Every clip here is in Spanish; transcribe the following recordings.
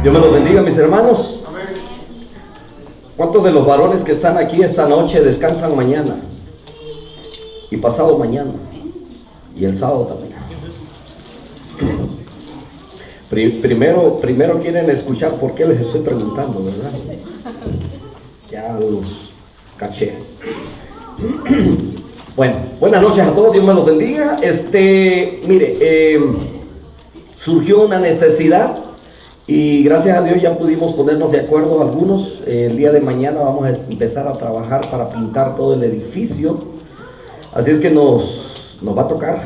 Dios me los bendiga, mis hermanos. ¿Cuántos de los varones que están aquí esta noche descansan mañana? Y pasado mañana. Y el sábado también. Primero quieren escuchar por qué les estoy preguntando, ¿verdad? Ya los caché. Bueno, buenas noches a todos, Dios me los bendiga. Surgió una necesidad y gracias a Dios ya pudimos ponernos de acuerdo algunos. El día de mañana vamos a empezar a trabajar para pintar todo el edificio. Así es que nos va a tocar.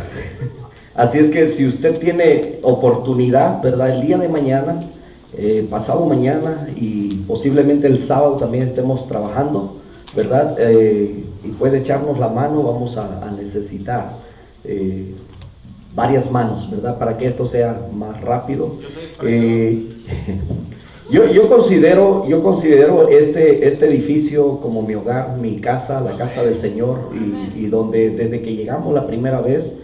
Así es que si usted tiene oportunidad, ¿verdad? El día de mañana, pasado mañana y posiblemente el sábado también estemos trabajando, ¿verdad? Y puede echarnos la mano, vamos a necesitar varias manos, ¿verdad? Para que esto sea más rápido. Yo considero este edificio como mi hogar, mi casa, la casa del Señor, y donde desde que llegamos la primera vez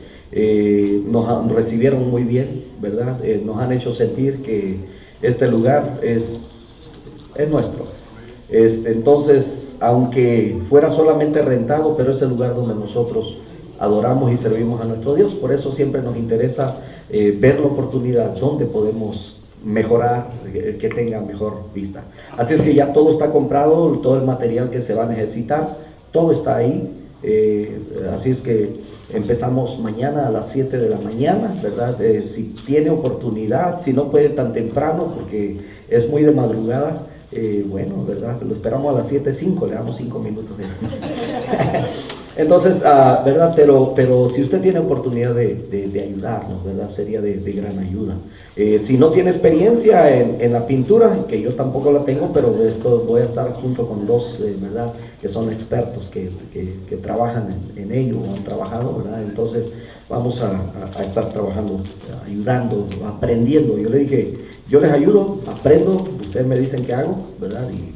nos recibieron muy bien, ¿verdad? Nos han hecho sentir que este lugar es nuestro. Entonces, aunque fuera solamente rentado, pero es el lugar donde nosotros adoramos y servimos a nuestro Dios. Por eso siempre nos interesa ver la oportunidad donde podemos mejorar, que tenga mejor vista. Así es que ya todo está comprado, todo el material que se va a necesitar, todo está ahí. Así es que empezamos mañana a las 7 de la mañana, ¿verdad? Si tiene oportunidad, si no puede tan temprano porque es muy de madrugada, bueno, ¿verdad? Lo esperamos a las 7:05, le damos 5 minutos. Entonces, ¿verdad? Pero si usted tiene oportunidad de ayudarnos, ¿verdad? Sería de gran ayuda. Si no tiene experiencia en la pintura, que yo tampoco la tengo, pero esto voy a estar junto con dos, ¿verdad? Que son expertos, que trabajan en ello, o han trabajado, ¿verdad? Entonces, vamos a estar trabajando, ayudando, aprendiendo. Yo le dije, yo les ayudo, aprendo, ustedes me dicen qué hago, ¿verdad? Y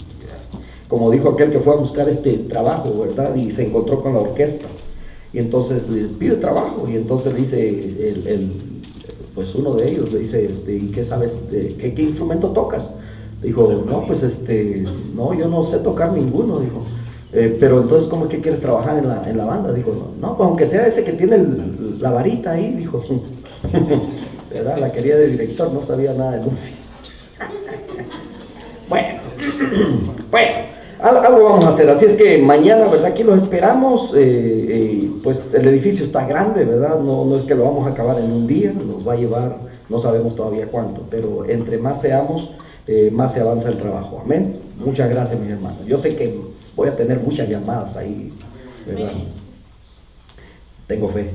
como dijo aquel que fue a buscar este trabajo, ¿verdad? Y se encontró con la orquesta. Y entonces le pide trabajo. Y entonces le dice, pues uno de ellos le dice, ¿y qué sabes? ¿Qué instrumento tocas? Dijo, no, pues no, yo no sé tocar ninguno, dijo. Pero entonces, ¿cómo es que quieres trabajar en la banda? Dijo, no, pues aunque sea ese que tiene la varita ahí, dijo. ¿Verdad? La quería de director, no sabía nada de música. Bueno. Algo vamos a hacer, así es que mañana, ¿verdad? Aquí los esperamos. Pues el edificio está grande, ¿verdad? No es que lo vamos a acabar en un día, nos va a llevar, no sabemos todavía cuánto, pero entre más seamos, más se avanza el trabajo. Amén. Muchas gracias, mis hermanos. Yo sé que voy a tener muchas llamadas ahí, ¿verdad? Tengo fe.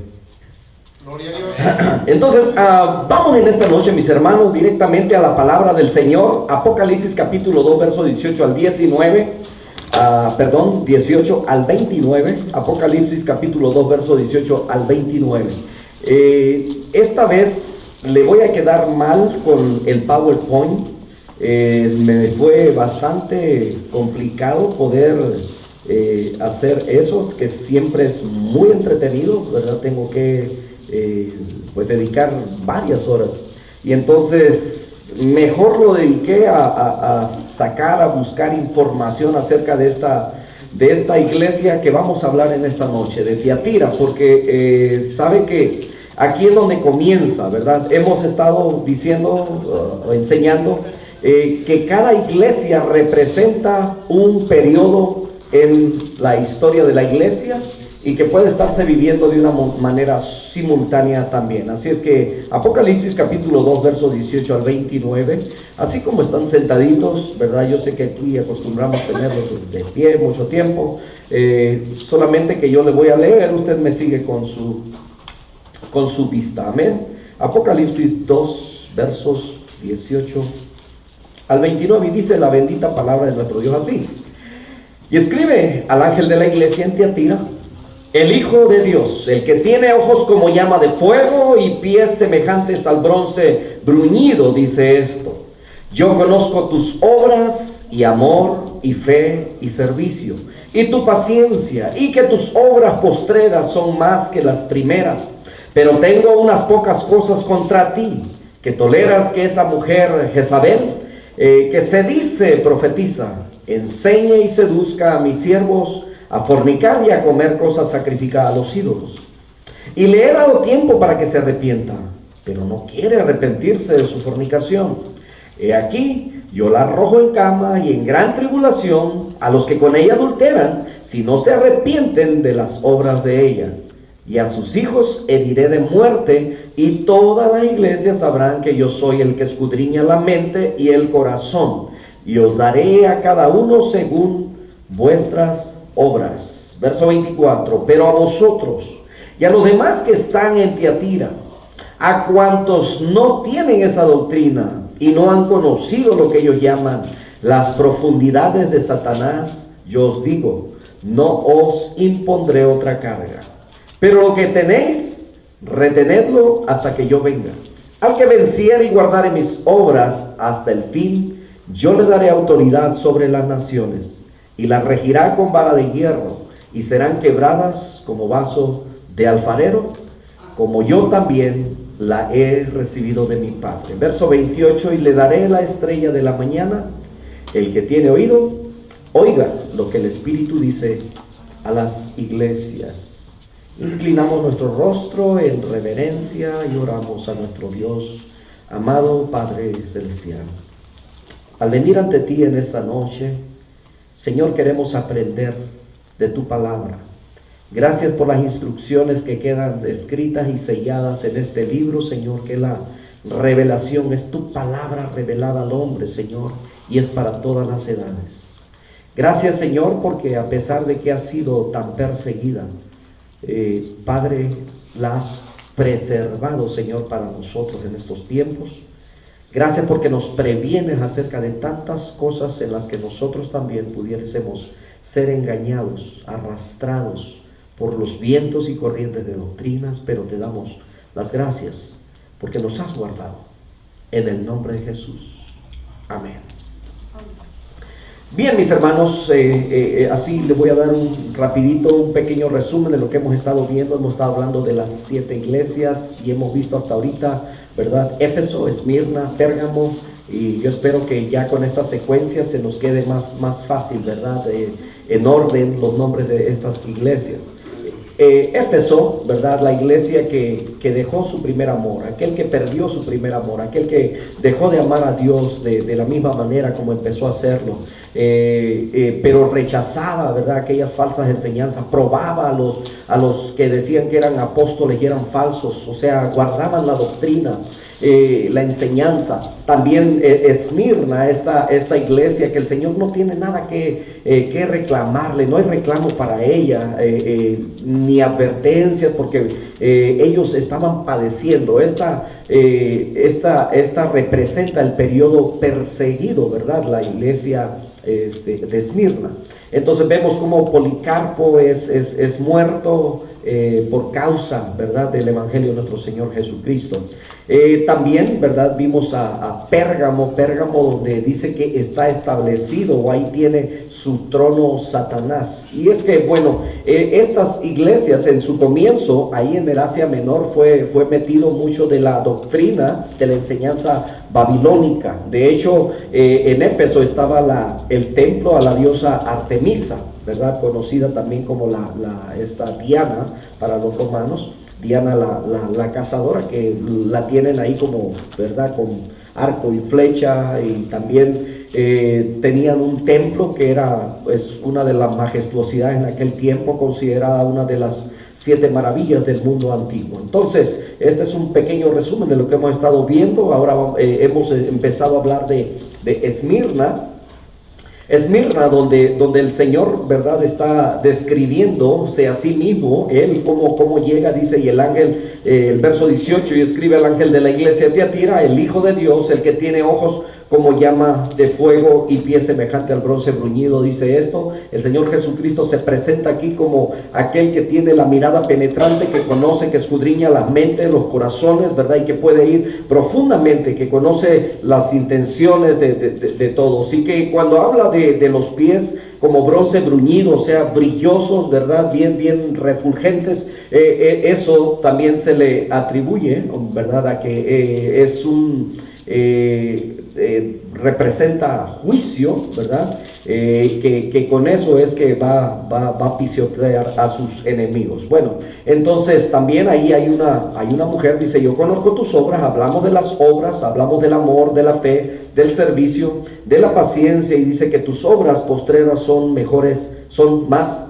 Entonces, vamos en esta noche, mis hermanos, directamente a la palabra del Señor. Apocalipsis capítulo 2, verso 18 al 19. 18 al 29. Apocalipsis capítulo 2, verso 18 al 29. Esta vez le voy a quedar mal con el PowerPoint. Me fue bastante complicado poder hacer eso, que siempre es muy entretenido, ¿verdad? Tengo que pues dedicar varias horas, y entonces mejor lo dediqué a buscar información acerca de esta iglesia que vamos a hablar en esta noche, de Tiatira, porque sabe que aquí es donde comienza, ¿verdad? Hemos estado diciendo, enseñando que cada iglesia representa un periodo en la historia de la iglesia y que puede estarse viviendo de una manera simultánea también. Así es que Apocalipsis capítulo 2, verso 18 al 29, así como están sentaditos, ¿verdad? Yo sé que aquí acostumbramos tenerlos de pie mucho tiempo, solamente que yo le voy a leer, usted me sigue con su vista. Amén. Apocalipsis 2, versos 18 al 29, y dice la bendita palabra de nuestro Dios así: y escribe al ángel de la iglesia en Tiatira, el Hijo de Dios, el que tiene ojos como llama de fuego y pies semejantes al bronce bruñido, dice esto: yo conozco tus obras y amor y fe y servicio y tu paciencia, y que tus obras postreras son más que las primeras, pero tengo unas pocas cosas contra ti, que toleras que esa mujer Jezabel, que se dice, profetiza, enseñe y seduzca a mis siervos a fornicar y a comer cosas sacrificadas a los ídolos. Y le he dado tiempo para que se arrepienta, pero no quiere arrepentirse de su fornicación. He aquí, yo la arrojo en cama y en gran tribulación a los que con ella adulteran, si no se arrepienten de las obras de ella. Y a sus hijos heriré de muerte, y toda la iglesia sabrán que yo soy el que escudriña la mente y el corazón, y os daré a cada uno según vuestras obras. Verso 24, pero a vosotros y a los demás que están en Tiatira, a cuantos no tienen esa doctrina y no han conocido lo que ellos llaman las profundidades de Satanás, yo os digo, no os impondré otra carga. Pero lo que tenéis, retenedlo hasta que yo venga. Al que venciere y guardare mis obras hasta el fin, yo le daré autoridad sobre las naciones, y las regirá con vara de hierro, y serán quebradas como vaso de alfarero, como yo también la he recibido de mi Padre. Verso 28, y le daré la estrella de la mañana. El que tiene oído, oiga lo que el Espíritu dice a las iglesias. Inclinamos nuestro rostro en reverencia y oramos a nuestro Dios. Amado Padre Celestial, al venir ante ti en esta noche, Señor, queremos aprender de tu palabra. Gracias por las instrucciones que quedan escritas y selladas en este libro, Señor, que la revelación es tu palabra revelada al hombre, Señor, y es para todas las edades. Gracias, Señor, porque a pesar de que ha sido tan perseguida, Padre, la has preservado, Señor, para nosotros en estos tiempos. Gracias porque nos previenes acerca de tantas cosas en las que nosotros también pudiésemos ser engañados, arrastrados por los vientos y corrientes de doctrinas, pero te damos las gracias porque nos has guardado. En el nombre de Jesús. Amén. Bien, mis hermanos, así les voy a dar un pequeño resumen de lo que hemos estado viendo. Hemos estado hablando de las 7 iglesias y hemos visto hasta ahorita, ¿verdad? Éfeso, Esmirna, Pérgamo, y yo espero que ya con esta secuencia se nos quede más fácil, ¿verdad? En orden los nombres de estas iglesias. Éfeso, ¿verdad? La iglesia que dejó su primer amor, aquel que perdió su primer amor, aquel que dejó de amar a Dios de la misma manera como empezó a hacerlo, pero rechazaba, ¿verdad?, aquellas falsas enseñanzas, probaba a los que decían que eran apóstoles y eran falsos, o sea, guardaban la doctrina, la enseñanza. También Esmirna, esta iglesia que el Señor no tiene nada que reclamarle, no hay reclamo para ella, ni advertencias, porque ellos estaban padeciendo. Esta representa el periodo perseguido, ¿verdad?, la iglesia de Esmirna. Entonces vemos cómo Policarpo es muerto por causa, ¿verdad?, del evangelio de nuestro Señor Jesucristo. También, ¿verdad?, vimos a Pérgamo, donde dice que está establecido, o ahí tiene su trono Satanás. Y es que, bueno, estas iglesias en su comienzo, ahí en el Asia Menor, fue metido mucho de la doctrina, de la enseñanza babilónica. De hecho, en Éfeso estaba el templo a la diosa Artemisa, ¿verdad?, conocida también como esta Diana para los romanos. Diana la cazadora, que la tienen ahí como, ¿verdad?, con arco y flecha. Y también tenían un templo que era pues una de las majestuosidades en aquel tiempo, considerada una de las 7 maravillas del mundo antiguo. Entonces, este es un pequeño resumen de lo que hemos estado viendo. Ahora hemos empezado a hablar de Esmirna. Esmirna, donde el Señor, ¿verdad?, está describiéndose a sí mismo, él cómo llega, dice, y el ángel, el verso 18, y escribe al ángel de la iglesia de Tiatira, el Hijo de Dios, el que tiene ojos como llama de fuego y pie semejante al bronce bruñido, dice esto. El Señor Jesucristo se presenta aquí como aquel que tiene la mirada penetrante, que conoce, que escudriña las mentes, los corazones, ¿verdad?, y que puede ir profundamente, que conoce las intenciones de todos. Y que cuando habla de los pies como bronce bruñido, o sea, brillosos, ¿verdad?, bien refulgentes, eso también se le atribuye, ¿verdad?, a que es representa juicio, ¿verdad? Que con eso es que va a pisotear a sus enemigos. Bueno, entonces también ahí hay una mujer, dice, yo conozco tus obras, hablamos de las obras, hablamos del amor, de la fe, del servicio, de la paciencia, y dice que tus obras postreras son más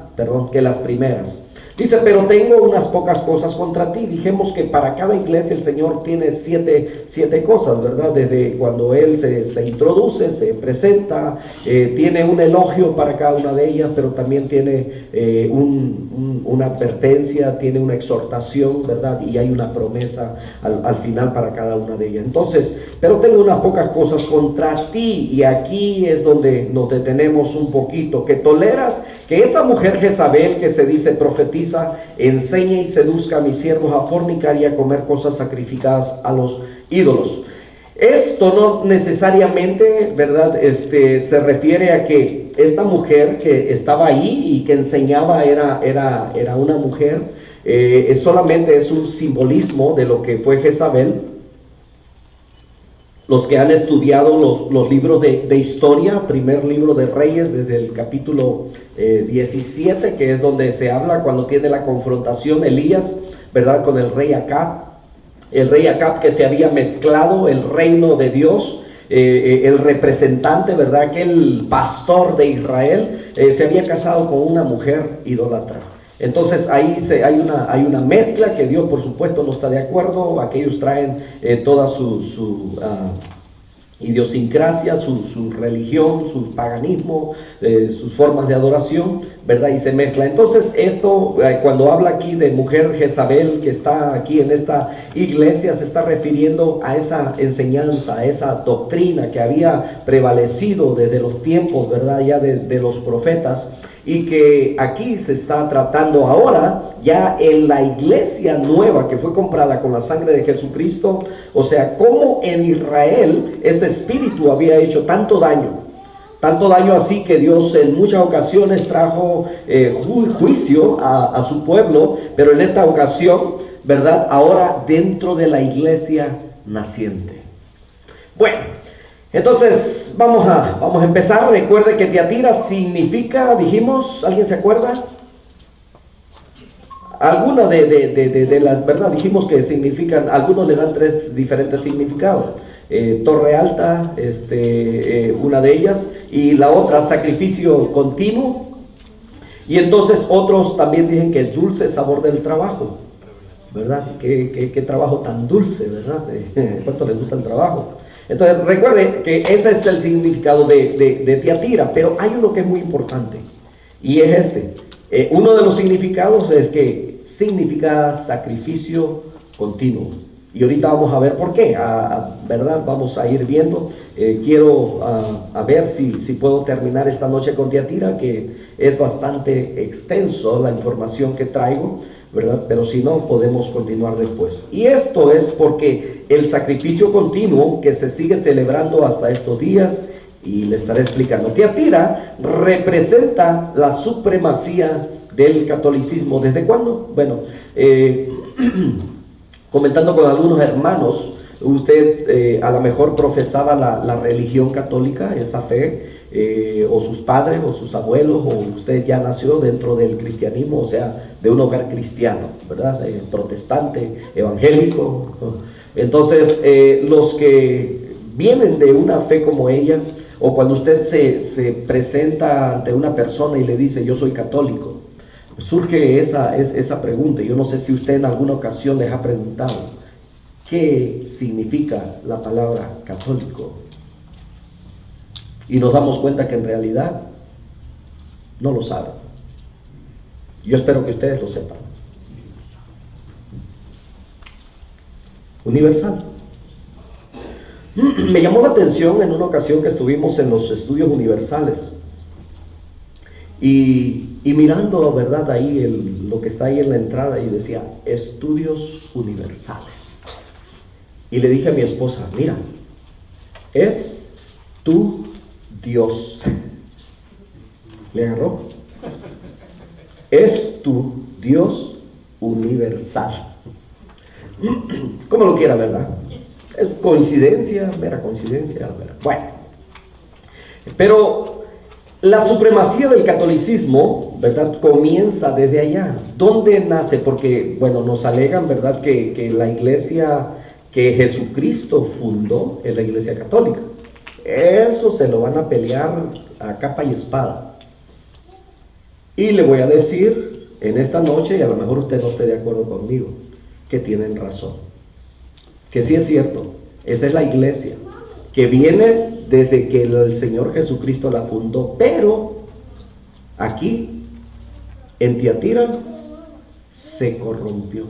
que las primeras. Dice, pero tengo unas pocas cosas contra ti. Dijimos que para cada iglesia el Señor tiene siete cosas, ¿verdad? Desde cuando Él se introduce, se presenta, tiene un elogio para cada una de ellas, pero también tiene una advertencia, tiene una exhortación, ¿verdad? Y hay una promesa al final para cada una de ellas. Entonces, pero tengo unas pocas cosas contra ti, y aquí es donde nos detenemos un poquito, que toleras que esa mujer Jezabel, que se dice profetiza, enseñe y seduzca a mis siervos a fornicar y a comer cosas sacrificadas a los ídolos. Esto no necesariamente, ¿verdad? Se refiere a que esta mujer que estaba ahí y que enseñaba era una mujer, solamente es un simbolismo de lo que fue Jezabel. Los que han estudiado los libros de historia, primer libro de Reyes, desde el capítulo 17, que es donde se habla cuando tiene la confrontación Elías, ¿verdad?, con el rey Acab. El rey Acab, que se había mezclado el reino de Dios, el representante, ¿verdad?, aquel pastor de Israel, se había casado con una mujer idólatra. Entonces ahí hay una mezcla que Dios, por supuesto, no está de acuerdo. Aquellos traen toda su idiosincrasia, su religión, su paganismo, sus formas de adoración, ¿verdad? Y se mezcla. Entonces esto, cuando habla aquí de mujer Jezabel que está aquí en esta iglesia, se está refiriendo a esa enseñanza, a esa doctrina que había prevalecido desde los tiempos, ¿verdad?, ya de los profetas, y que aquí se está tratando ahora ya en la iglesia nueva que fue comprada con la sangre de Jesucristo. O sea, como en Israel este espíritu había hecho tanto daño así que Dios en muchas ocasiones trajo juicio a su pueblo, pero en esta ocasión, ¿verdad?, ahora dentro de la iglesia naciente. Bueno, entonces vamos a empezar. Recuerde que Tiatira significa, dijimos, ¿alguien se acuerda? Alguna de las, ¿verdad? Dijimos que significan, algunos le dan 3 diferentes significados. Torre alta, una de ellas, y la otra sacrificio continuo. Y entonces otros también dicen que es dulce sabor del trabajo, ¿verdad? Qué trabajo tan dulce, ¿verdad? ¿Cuánto les gusta el trabajo? Entonces recuerde que ese es el significado de Tiatira, pero hay uno que es muy importante, y es uno de los significados es que significa sacrificio continuo, y ahorita vamos a ver por qué, ¿verdad? Vamos a ir viendo. Quiero a ver si puedo terminar esta noche con Tiatira, que es bastante extenso la información que traigo, ¿verdad? Pero si no, podemos continuar después. Y esto es porque el sacrificio continuo que se sigue celebrando hasta estos días, y le estaré explicando. Tiatira representa la supremacía del catolicismo. ¿Desde cuándo? Bueno, comentando con algunos hermanos, usted a lo mejor profesaba la religión católica, esa fe, o sus padres o sus abuelos, o usted ya nació dentro del cristianismo, o sea, de un hogar cristiano, ¿verdad? Protestante, evangélico. Entonces, los que vienen de una fe como ella, o cuando usted se presenta ante una persona y le dice, yo soy católico, surge esa pregunta. Yo no sé si usted en alguna ocasión les ha preguntado, ¿qué significa la palabra católico? Y nos damos cuenta que en realidad no lo saben. Yo espero que ustedes lo sepan. Universal. Me llamó la atención en una ocasión que estuvimos en los estudios universales, y mirando, ¿verdad?, ahí lo que está ahí en la entrada, y decía estudios universales, y le dije a mi esposa, mira, es tu Dios. ¿Le agarró? Es tu Dios universal. Como lo quiera, ¿verdad? Es coincidencia, mera coincidencia. Bueno, pero la supremacía del catolicismo, ¿verdad?, comienza desde allá. ¿Dónde nace? Porque, bueno, nos alegan, ¿verdad?, que la iglesia que Jesucristo fundó es la iglesia católica. Eso se lo van a pelear a capa y espada. Y le voy a decir en esta noche, y a lo mejor usted no esté de acuerdo conmigo, que tienen razón. Que sí es cierto, esa es la iglesia que viene desde que el Señor Jesucristo la fundó, pero aquí en Tiatira se corrompió,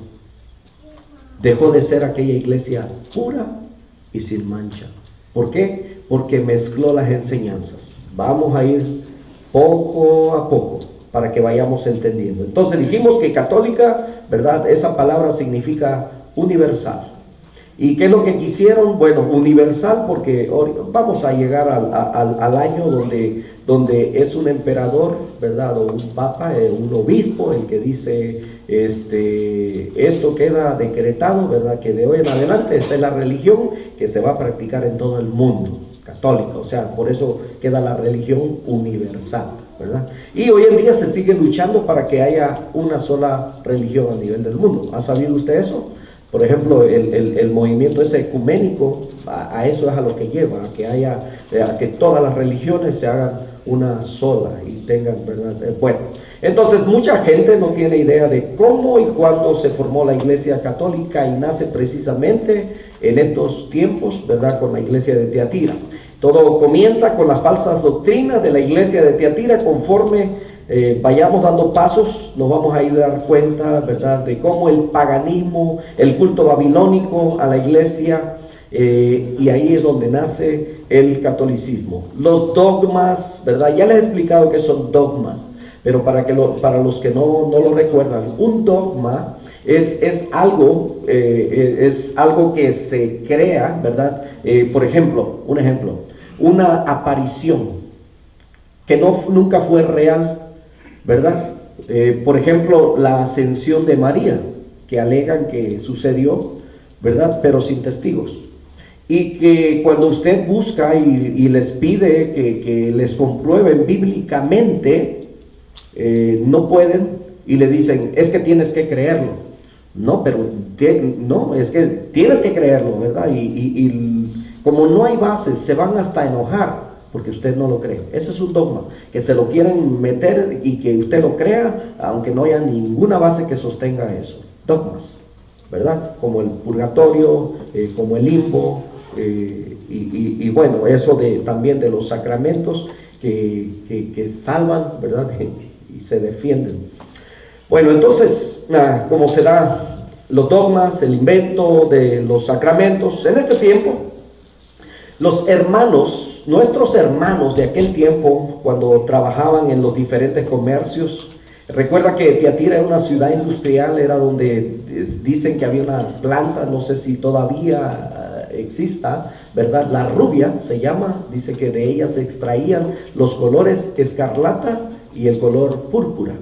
dejó de ser aquella iglesia pura y sin mancha. ¿Por qué? Porque mezcló las enseñanzas. Vamos a ir poco a poco para que vayamos entendiendo. Entonces dijimos que católica, ¿verdad?, esa palabra significa universal. ¿Y qué es lo que quisieron? Bueno, universal, porque vamos a llegar al año donde es un emperador, ¿verdad?, o un papa, un obispo, el que dice, esto queda decretado, ¿verdad?, que de hoy en adelante esta es la religión que se va a practicar en todo el mundo, católica. O sea, por eso queda la religión universal, ¿verdad? Y hoy en día se sigue luchando para que haya una sola religión a nivel del mundo. ¿Ha sabido usted eso? Por ejemplo, el movimiento ese ecuménico, a eso es a lo que lleva, a que todas las religiones se hagan una sola y tengan, ¿verdad? Bueno, entonces mucha gente no tiene idea de cómo y cuándo se formó la Iglesia Católica, y nace precisamente en estos tiempos, ¿verdad?, con la Iglesia de Tiatira. Todo comienza con las falsas doctrinas de la Iglesia de Tiatira. Conforme vayamos dando pasos, nos vamos a ir a dar cuenta, ¿verdad?, de cómo el paganismo, el culto babilónico a la iglesia, y ahí es donde nace el catolicismo. Los dogmas, ¿verdad? Ya les he explicado qué son dogmas, pero para los que no lo recuerdan, un dogma es algo que se crea, ¿verdad? Por ejemplo, una aparición que nunca fue real, ¿verdad? Por ejemplo, la ascensión de María, que alegan que sucedió, ¿verdad?, pero sin testigos. Y que cuando usted busca y les pide que les comprueben bíblicamente, no pueden, y le dicen, es que tienes que creerlo. No, pero no, es que tienes que creerlo, ¿verdad? Y como no hay bases, se van hasta a enojar porque usted no lo cree. Ese es un dogma, que se lo quieren meter y que usted lo crea, aunque no haya ninguna base que sostenga eso. Dogmas, ¿verdad? Como el purgatorio, como el limbo, y bueno, eso también de los sacramentos que salvan, ¿verdad?, y se defienden. Bueno, entonces, como se da los dogmas, el invento de los sacramentos, en este tiempo, nuestros hermanos de aquel tiempo, cuando trabajaban en los diferentes comercios, recuerda que Tiatira era una ciudad industrial, era donde dicen que había una planta, no sé si todavía exista, ¿verdad? La rubia se llama, dice que de ella se extraían los colores escarlata y el color púrpura.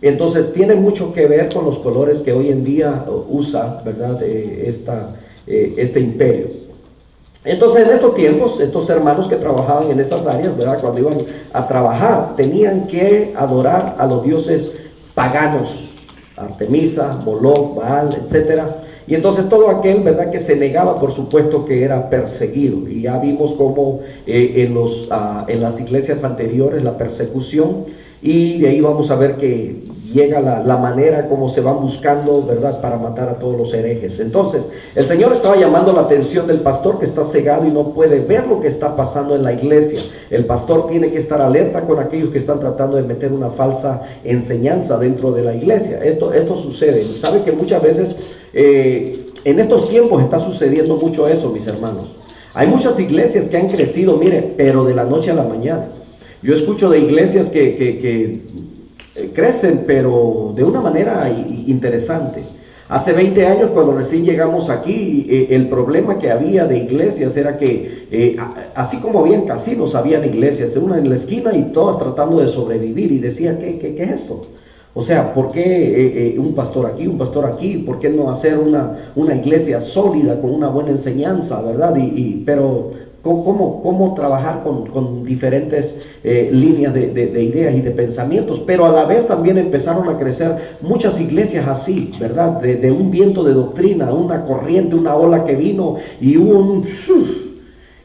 Entonces tiene mucho que ver con los colores que hoy en día usa, ¿verdad?, este imperio. Entonces en estos tiempos, estos hermanos que trabajaban en esas áreas, ¿verdad?, cuando iban a trabajar, tenían que adorar a los dioses paganos, Artemisa, Moloch, Baal, etcétera. Y entonces todo aquel, ¿verdad?, que se negaba, por supuesto que era perseguido. Y ya vimos cómo en las iglesias anteriores la persecución, y de ahí vamos a ver que llega la manera como se van buscando, ¿verdad?, para matar a todos los herejes. Entonces el Señor estaba llamando la atención del pastor, que está cegado y no puede ver lo que está pasando en la iglesia. El pastor tiene que estar alerta con aquellos que están tratando de meter una falsa enseñanza dentro de la iglesia. Esto sucede. Sabe que muchas veces en estos tiempos está sucediendo mucho eso, mis hermanos. Hay muchas iglesias que han crecido, mire, pero de la noche a la mañana. Yo escucho de iglesias que crecen, pero de una manera interesante. Hace 20 años, cuando recién llegamos aquí, el problema que había de iglesias era que, así como habían casinos, habían iglesias, una en la esquina y todas tratando de sobrevivir, y decían, ¿qué es esto? O sea, ¿por qué un pastor aquí, un pastor aquí? ¿Por qué no hacer una iglesia sólida con una buena enseñanza, verdad? Pero ¿cómo trabajar con diferentes líneas de ideas y de pensamientos? Pero a la vez también empezaron a crecer muchas iglesias así, ¿verdad? De un viento de doctrina, una corriente, una ola que vino y hubo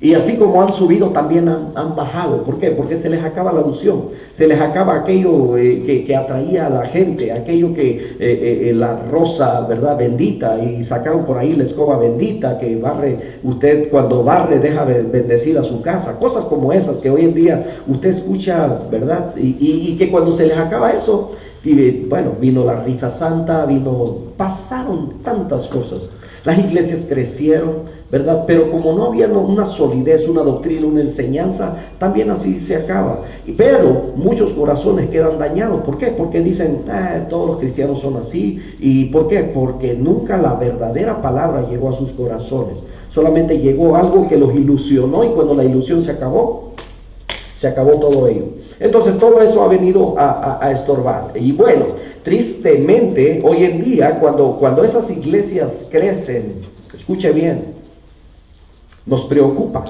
y así como han subido, también han bajado. ¿Por qué? Porque se les acaba la unción, se les acaba aquello que atraía a la gente, aquello que la rosa, ¿verdad? Bendita, y sacaron por ahí la escoba bendita, que barre, usted cuando barre deja bendecir a su casa, cosas como esas que hoy en día usted escucha, ¿verdad? Y que cuando se les acaba eso, bueno, vino la risa santa, pasaron tantas cosas. Las iglesias crecieron, ¿verdad? Pero como no había una solidez, una doctrina, una enseñanza, también así se acaba. Pero muchos corazones quedan dañados. ¿Por qué? Porque dicen, todos los cristianos son así. ¿Y por qué? Porque nunca la verdadera palabra llegó a sus corazones. Solamente llegó algo que los ilusionó, y cuando la ilusión se acabó todo ello. Entonces todo eso ha venido a estorbar. Y bueno, tristemente hoy en día cuando esas iglesias crecen, escuche bien, nos preocupa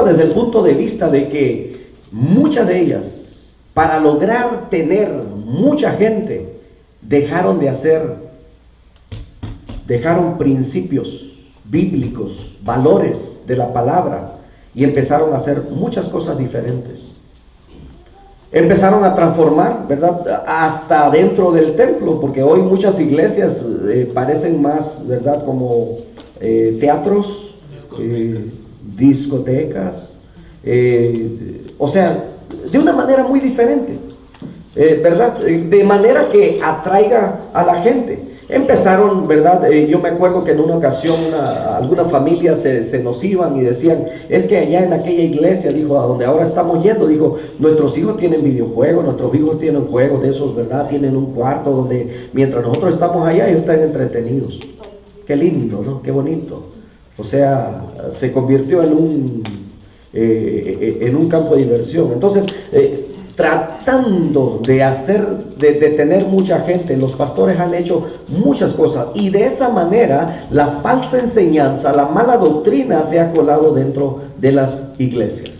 desde el punto de vista de que muchas de ellas, para lograr tener mucha gente, dejaron principios bíblicos, valores de la palabra, y empezaron a hacer muchas cosas diferentes. Empezaron a transformar, ¿verdad? Hasta dentro del templo, porque hoy muchas iglesias parecen más, ¿verdad? Como teatros, discotecas, o sea, de una manera muy diferente, ¿verdad? De manera que atraiga a la gente. Empezaron, ¿verdad? Yo me acuerdo que en una ocasión algunas familias se nos iban y decían, es que allá en aquella iglesia, dijo, a donde ahora estamos yendo, dijo, nuestros hijos tienen videojuegos, nuestros hijos tienen juegos de esos, ¿verdad? Tienen un cuarto donde mientras nosotros estamos allá, ellos están entretenidos. Qué lindo, ¿no? Qué bonito. O sea, se convirtió en un campo de diversión. Entonces, tratando de tener mucha gente, los pastores han hecho muchas cosas, y de esa manera la falsa enseñanza, la mala doctrina se ha colado dentro de las iglesias.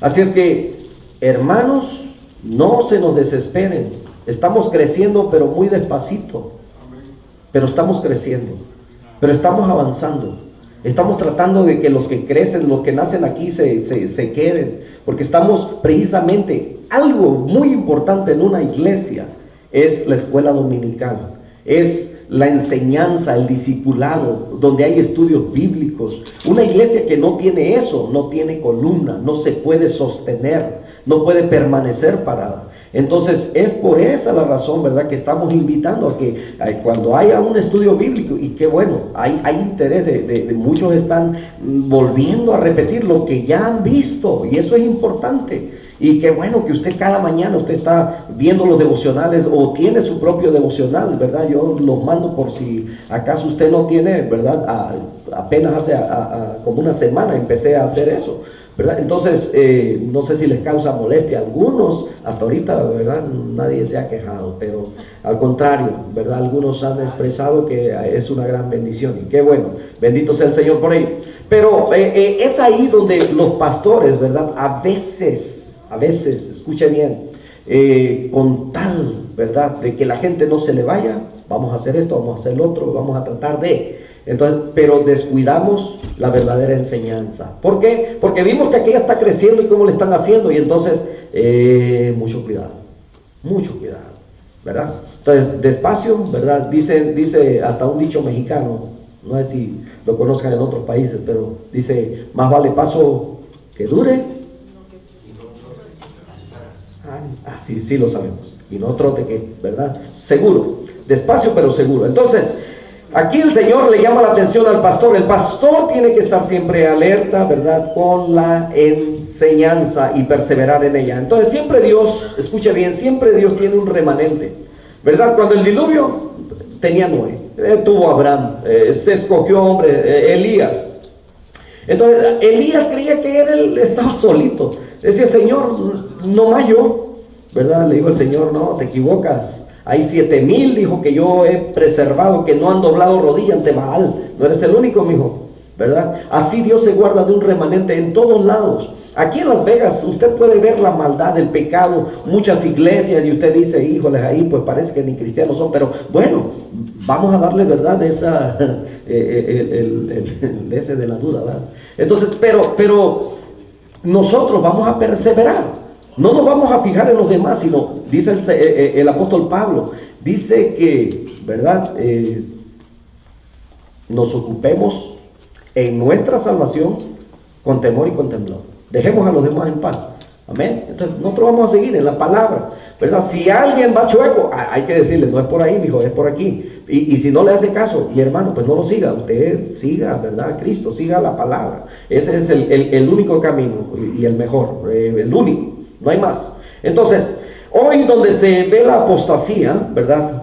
Así es que, hermanos, no se nos desesperen. Estamos creciendo, pero muy despacito, pero estamos creciendo, pero estamos avanzando. Estamos tratando de que los que crecen, los que nacen aquí se queden, porque estamos precisamente, algo muy importante en una iglesia es la escuela dominical, es la enseñanza, el discipulado, donde hay estudios bíblicos. Una iglesia que no tiene eso, no tiene columna, no se puede sostener, no puede permanecer parada. Entonces es por esa la razón, ¿verdad?, que estamos invitando a que cuando haya un estudio bíblico, y que bueno, hay interés de muchos, están volviendo a repetir lo que ya han visto, y eso es importante. Y qué bueno que usted cada mañana usted está viendo los devocionales o tiene su propio devocional, ¿verdad? Yo los mando por si acaso usted no tiene, ¿verdad? Apenas hace como una semana empecé a hacer eso, ¿verdad? Entonces, no sé si les causa molestia a algunos, hasta ahorita, ¿verdad? Nadie se ha quejado, pero al contrario, ¿verdad? Algunos han expresado que es una gran bendición, y qué bueno, bendito sea el Señor por ello. Pero es ahí donde los pastores, ¿verdad? A veces, escuche bien, con tal, ¿verdad?, de que la gente no se le vaya, vamos a hacer esto, vamos a hacer lo otro, vamos a tratar de... Entonces, pero descuidamos la verdadera enseñanza. ¿Por qué? Porque vimos que aquella está creciendo y cómo le están haciendo, y entonces, mucho cuidado, ¿verdad? Entonces, despacio, ¿verdad? Dice hasta un dicho mexicano, no sé si lo conozcan en otros países, pero dice, más vale paso que dure. Sí lo sabemos, y no trote que, ¿verdad? Seguro, despacio pero seguro. Entonces, aquí el Señor le llama la atención al pastor. El pastor tiene que estar siempre alerta, ¿verdad?, con la enseñanza y perseverar en ella. Entonces siempre Dios, escuche bien, siempre Dios tiene un remanente, ¿verdad? Cuando el diluvio tenía Noé, tuvo Abraham, se escogió hombre, Elías. Entonces Elías creía que él estaba solito. Decía, Señor, no más yo, ¿verdad? Le dijo el Señor, no, te equivocas. Hay 7,000, dijo, que yo he preservado, que no han doblado rodilla ante Baal. No eres el único, mijo, ¿verdad? Así Dios se guarda de un remanente en todos lados. Aquí en Las Vegas usted puede ver la maldad, el pecado, muchas iglesias, y usted dice, híjoles, ahí pues parece que ni cristianos son, pero bueno, vamos a darle verdad esa, ese de la duda, ¿verdad? Entonces, pero nosotros vamos a perseverar. No nos vamos a fijar en los demás, sino, dice el apóstol Pablo, dice que, ¿verdad? Nos ocupemos en nuestra salvación con temor y con temblor. Dejemos a los demás en paz. Amén. Entonces, nosotros vamos a seguir en la palabra, ¿verdad? Si alguien va chueco, hay que decirle, no es por ahí, mijo, es por aquí. Y si no le hace caso, mi hermano, pues no lo siga. Usted siga, ¿verdad? Cristo, siga la palabra. Ese es el único camino y el mejor, el único. No hay más. Entonces, hoy donde se ve la apostasía, ¿verdad?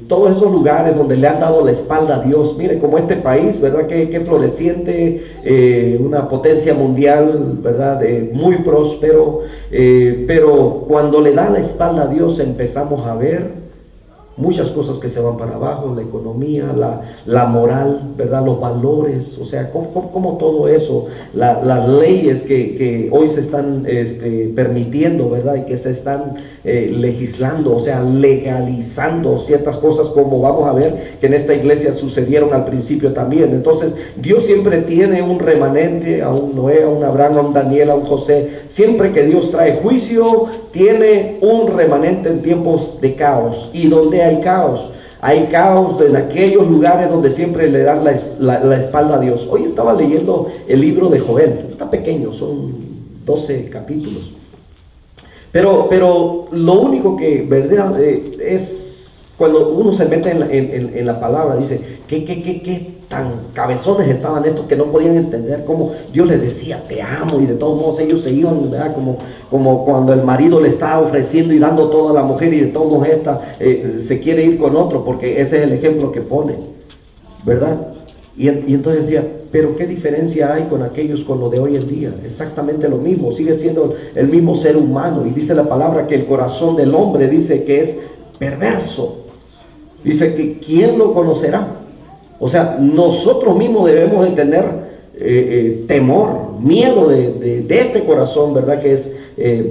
Todos esos lugares donde le han dado la espalda a Dios, mire, como este país, ¿verdad? Que floreciente, una potencia mundial, ¿verdad? Muy próspero, pero cuando le da la espalda a Dios empezamos a ver muchas cosas que se van para abajo, la economía, la moral, ¿verdad? Los valores, o sea, como todo eso, las leyes que hoy se están permitiendo, ¿verdad? Y que se están legislando, o sea, legalizando ciertas cosas, como vamos a ver que en esta iglesia sucedieron al principio también. Entonces, Dios siempre tiene un remanente, a un Noé, a un Abraham, a un Daniel, a un José. Siempre que Dios trae juicio, tiene un remanente en tiempos de caos. Y donde hay caos en aquellos lugares donde siempre le dan la espalda a Dios. Hoy estaba leyendo el libro de Joel. Está pequeño, son 12 capítulos. Pero lo único que, ¿verdad? Es cuando uno se mete en la palabra, dice, ¿qué tan cabezones estaban estos que no podían entender cómo Dios les decía, te amo, y de todos modos ellos se iban, ¿verdad? Como cuando el marido le está ofreciendo y dando todo a la mujer, y de todos modos esta se quiere ir con otro, porque ese es el ejemplo que pone, ¿verdad? Y entonces decía, pero ¿qué diferencia hay con aquellos con lo de hoy en día? Exactamente lo mismo, sigue siendo el mismo ser humano. Y dice la palabra que el corazón del hombre, dice que es perverso. Dice que ¿quién lo conocerá? O sea, nosotros mismos debemos de tener temor, miedo de este corazón, ¿verdad? Que es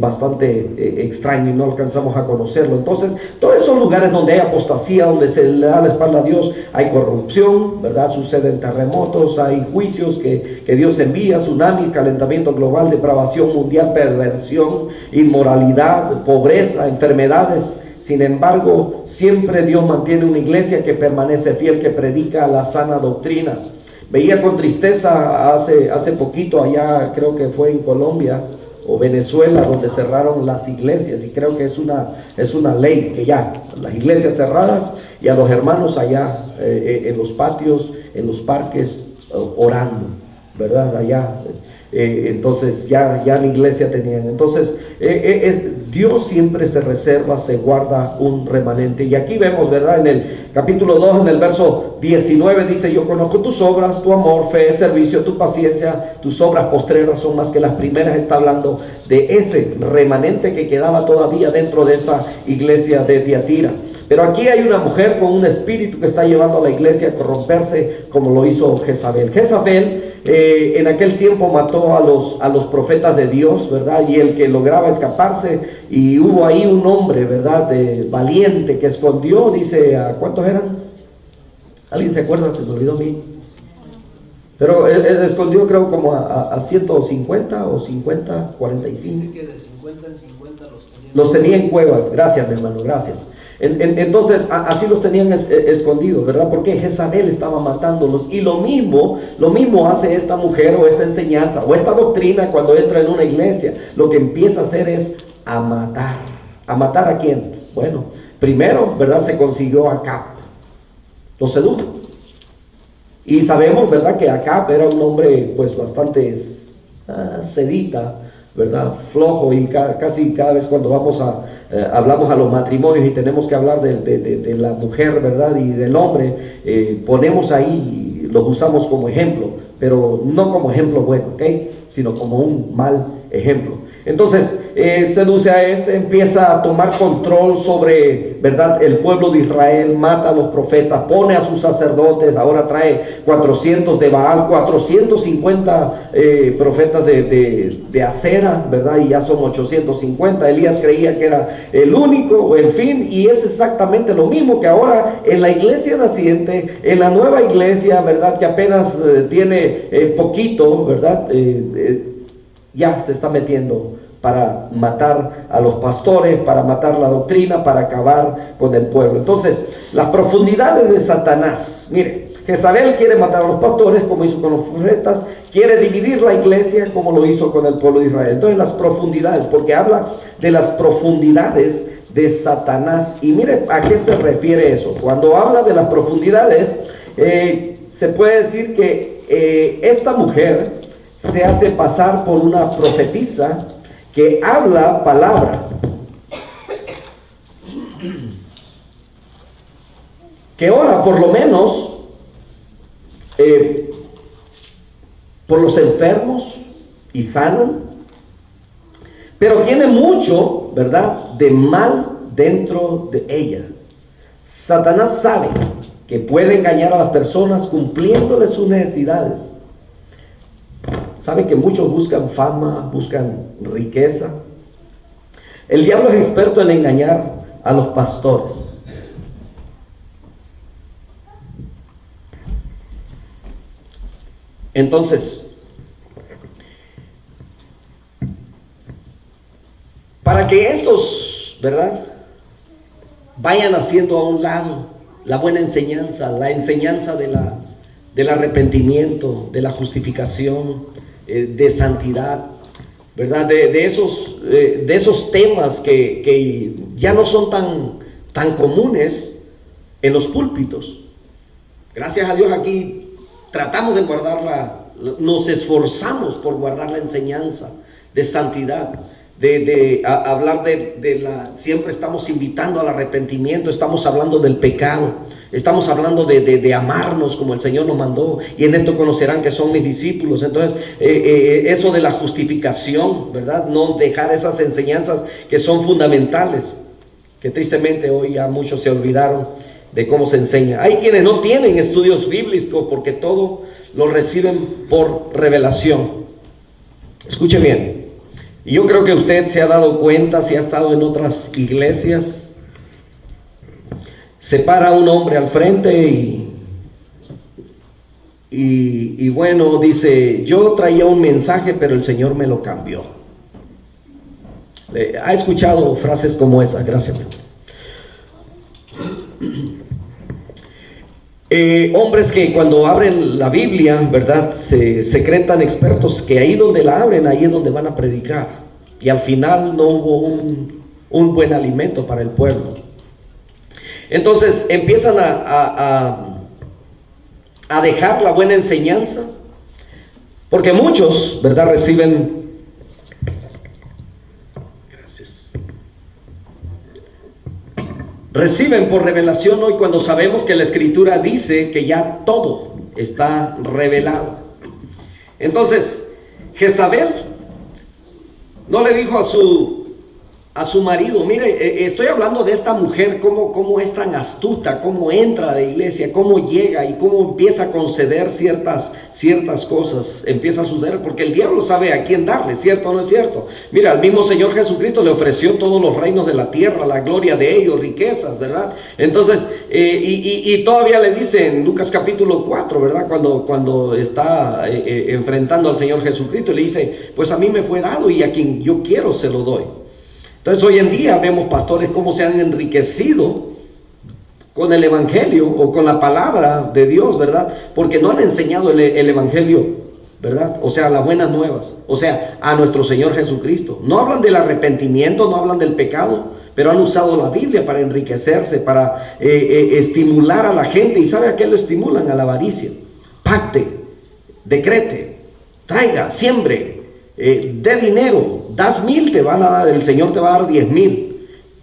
bastante extraño y no alcanzamos a conocerlo. Entonces, todos esos lugares donde hay apostasía, donde se le da la espalda a Dios, hay corrupción, ¿verdad? Suceden terremotos, hay juicios que Dios envía, tsunamis, calentamiento global, depravación mundial, perversión, inmoralidad, pobreza, enfermedades. Sin embargo, siempre Dios mantiene una iglesia que permanece fiel, que predica la sana doctrina. Veía con tristeza hace poquito, allá creo que fue en Colombia o Venezuela, donde cerraron las iglesias, y creo que es una ley que ya, las iglesias cerradas y a los hermanos allá en los patios, en los parques, orando, ¿verdad? Allá. Entonces ya la iglesia tenían. Entonces Dios siempre se reserva, se guarda un remanente. Y aquí vemos, ¿verdad? En el capítulo 2, en el verso 19 dice, yo conozco tus obras, tu amor, fe, servicio, tu paciencia, tus obras postreras son más que las primeras. Está hablando de ese remanente que quedaba todavía dentro de esta iglesia de Tiatira. Pero aquí hay una mujer con un espíritu que está llevando a la iglesia a corromperse, como lo hizo Jezabel. Jezabel en aquel tiempo mató a los profetas de Dios, ¿verdad? Y el que lograba escaparse, y hubo ahí un hombre, ¿verdad? Valiente, que escondió, dice, ¿a cuántos eran? ¿Alguien se acuerda? Se me olvidó a mí. Pero él escondió, creo, como a 150 o 50, 45. Dice que de 50 en 50 los tenía en cuevas. Gracias, mi hermano, gracias. Entonces así los tenían escondidos, ¿verdad? Porque Jezabel estaba matándolos. Y lo mismo hace esta mujer, o esta enseñanza, o esta doctrina, cuando entra en una iglesia. Lo que empieza a hacer es a matar. ¿A matar a quién? Bueno, primero, ¿verdad? Se consiguió a Acab, lo sedujo. Y sabemos, ¿verdad?, que Acab era un hombre pues bastante sedita, ¿verdad?, flojo, y casi cada vez cuando hablamos a los matrimonios y tenemos que hablar de la mujer, ¿verdad?, y del hombre, ponemos ahí, los usamos como ejemplo, pero no como ejemplo bueno, ¿ok?, sino como un mal ejemplo. Entonces, seduce a empieza a tomar control sobre, ¿verdad?, el pueblo de Israel, mata a los profetas, pone a sus sacerdotes, ahora trae 400 de Baal, 450 profetas de Acera, ¿verdad?, y ya son 850. Elías creía que era el único, en fin, y es exactamente lo mismo que ahora en la iglesia naciente, en la nueva iglesia, ¿verdad?, que apenas tiene poquito, ¿verdad?, ya se está metiendo para matar a los pastores, para matar la doctrina, para acabar con el pueblo. Entonces, las profundidades de Satanás. Mire, Jezabel quiere matar a los pastores, como hizo con los profetas, quiere dividir la iglesia, como lo hizo con el pueblo de Israel. Entonces, las profundidades, porque habla de las profundidades de Satanás. Y mire a qué se refiere eso. Cuando habla de las profundidades, se puede decir que esta mujer se hace pasar por una profetisa que habla palabra, que ora por lo menos por los enfermos y sanan, pero tiene mucho, ¿verdad?, de mal dentro de ella. Satanás sabe que puede engañar a las personas cumpliéndole sus necesidades. Sabe que muchos buscan fama, buscan riqueza. El diablo es experto en engañar a los pastores. Entonces, para que estos, ¿verdad?, vayan haciendo a un lado la buena enseñanza, la enseñanza del arrepentimiento, de la justificación, de santidad, ¿verdad?, de esos temas que ya no son tan comunes en los púlpitos. Gracias a Dios aquí tratamos de guardarla, nos esforzamos por guardar la enseñanza de santidad, hablar siempre estamos invitando al arrepentimiento, estamos hablando del pecado, estamos hablando de amarnos como el Señor nos mandó, y en esto conocerán que son mis discípulos. Entonces, eso de la justificación, ¿verdad?, no dejar esas enseñanzas que son fundamentales, que tristemente hoy ya muchos se olvidaron de cómo se enseña. Hay quienes no tienen estudios bíblicos porque todo lo reciben por revelación. Escuche bien. Y yo creo que usted se ha dado cuenta, si ha estado en otras iglesias, se para un hombre al frente y bueno, dice, yo traía un mensaje, pero el Señor me lo cambió. ¿Ha escuchado frases como esa? Gracias. Hombres que cuando abren la Biblia, ¿verdad?, se creen tan expertos que ahí donde la abren, ahí es donde van a predicar, y al final no hubo un buen alimento para el pueblo. Entonces empiezan a dejar la buena enseñanza, porque muchos, ¿verdad?, reciben por revelación hoy, cuando sabemos que la Escritura dice que ya todo está revelado. Entonces, Jezabel no le dijo a su marido, mire, estoy hablando de esta mujer, cómo es tan astuta, cómo entra a la iglesia, cómo llega y cómo empieza a conceder ciertas cosas, empieza a suceder, porque el diablo sabe a quién darle, ¿cierto o no es cierto? Mira, al mismo Señor Jesucristo le ofreció todos los reinos de la tierra, la gloria de ellos, riquezas, ¿verdad? Entonces, y todavía le dice en Lucas capítulo 4, ¿verdad?, cuando está enfrentando al Señor Jesucristo, le dice, pues a mí me fue dado y a quien yo quiero se lo doy. Entonces hoy en día vemos pastores cómo se han enriquecido con el evangelio o con la palabra de Dios, ¿verdad? Porque no han enseñado el evangelio, ¿verdad? O sea, las buenas nuevas, o sea, a nuestro Señor Jesucristo. No hablan del arrepentimiento, no hablan del pecado, pero han usado la Biblia para enriquecerse, para estimular a la gente. ¿Y sabe a qué lo estimulan? A la avaricia. Pacte, decrete, traiga, siembre, dé dinero, das 1,000, te van a dar, el Señor te va a dar 10,000.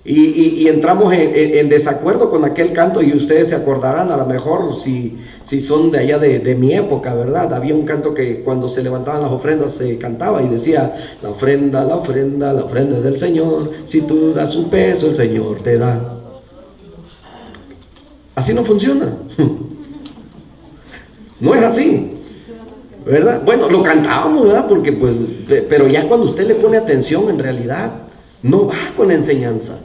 Y entramos en desacuerdo con aquel canto, y ustedes se acordarán, a lo mejor si son de allá de mi época, ¿verdad? Había un canto que cuando se levantaban las ofrendas se cantaba y decía: la ofrenda, la ofrenda, la ofrenda es del Señor, si tú das un peso el Señor te da. Así no funciona. No es así, ¿verdad? Bueno, lo cantábamos, ¿verdad? Porque pues, pero ya cuando usted le pone atención, en realidad no va con la enseñanza.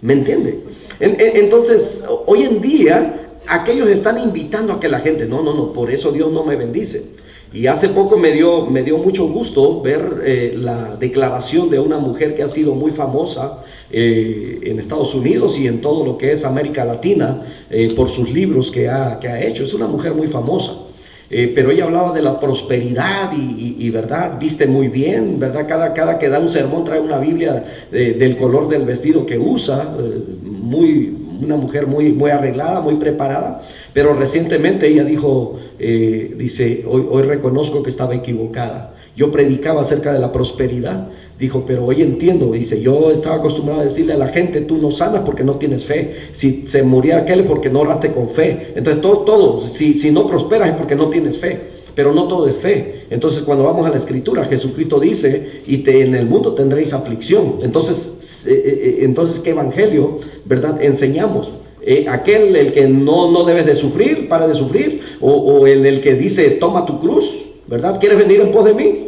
¿Me entiende? Entonces, hoy en día, aquellos están invitando a que la gente, no, por eso Dios no me bendice. Y hace poco me dio mucho gusto ver la declaración de una mujer que ha sido muy famosa en Estados Unidos y en todo lo que es América Latina, por sus libros que ha hecho. Es una mujer muy famosa. Pero ella hablaba de la prosperidad y verdad, viste muy bien, verdad, cada que da un sermón trae una Biblia del color del vestido que usa, una mujer muy arreglada, muy preparada. Pero recientemente ella dijo, dice, hoy reconozco que estaba equivocada. Yo predicaba acerca de la prosperidad, dijo, pero hoy entiendo. Dice, yo estaba acostumbrado a decirle a la gente: tú no sanas porque no tienes fe. Si se moría aquel, porque no oraste con fe. Entonces todo si no prosperas es porque no tienes fe. Pero no todo es fe. Entonces cuando vamos a la Escritura, Jesucristo dice: en el mundo tendréis aflicción. Entonces ¿qué evangelio, verdad, enseñamos? Aquel, el que no debes de sufrir, para de sufrir, o el que dice: toma tu cruz, ¿verdad? ¿Quieres venir en pos de mí?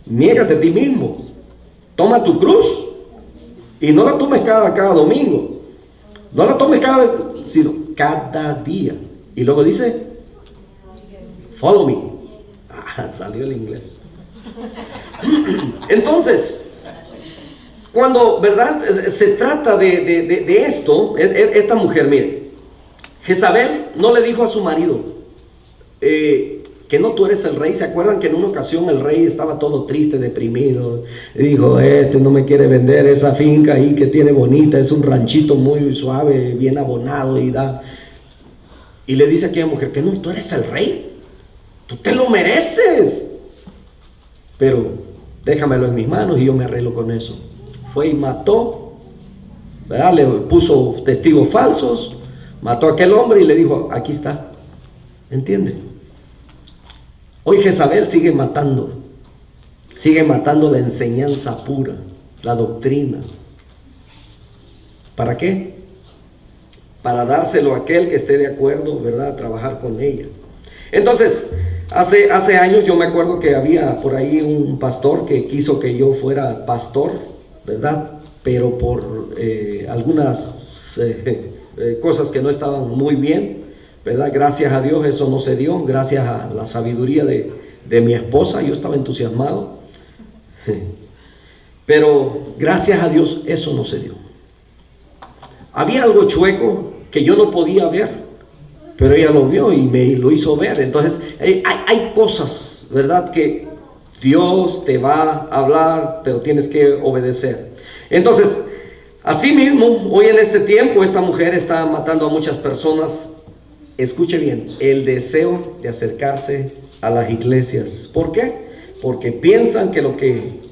Niégate a ti mismo, toma tu cruz, y no la tomes cada domingo, no la tomes cada vez, sino cada día. Y luego dice: follow me. Salió el inglés. Entonces, cuando, ¿verdad?, se trata de esto, esta mujer, mire, Jezabel no le dijo a su marido que no, tú eres el rey. ¿Se acuerdan que en una ocasión el rey estaba todo triste, deprimido? Y dijo: no me quiere vender esa finca ahí que tiene bonita, es un ranchito muy suave, bien abonado y da. Y le dice a aquella mujer que no, tú eres el rey, tú te lo mereces, pero déjamelo en mis manos y yo me arreglo con eso. Fue y mató, ¿verdad? Le puso testigos falsos, mató a aquel hombre y le dijo: aquí está. ¿Entiende? Hoy Jezabel sigue matando la enseñanza pura, la doctrina. ¿Para qué? Para dárselo a aquel que esté de acuerdo, ¿verdad?, a trabajar con ella. Entonces, hace años yo me acuerdo que había por ahí un pastor que quiso que yo fuera pastor, ¿verdad? Pero por algunas cosas que no estaban muy bien, ¿verdad? Gracias a Dios eso no se dio, gracias a la sabiduría de mi esposa. Yo estaba entusiasmado, pero gracias a Dios eso no se dio. Había algo chueco que yo no podía ver, pero ella lo vio y me lo hizo ver. Entonces hay cosas, ¿verdad?, que Dios te va a hablar, pero tienes que obedecer. Entonces, así mismo, hoy en este tiempo, esta mujer está matando a muchas personas. Escuche bien, el deseo de acercarse a las iglesias. ¿Por qué? Porque piensan que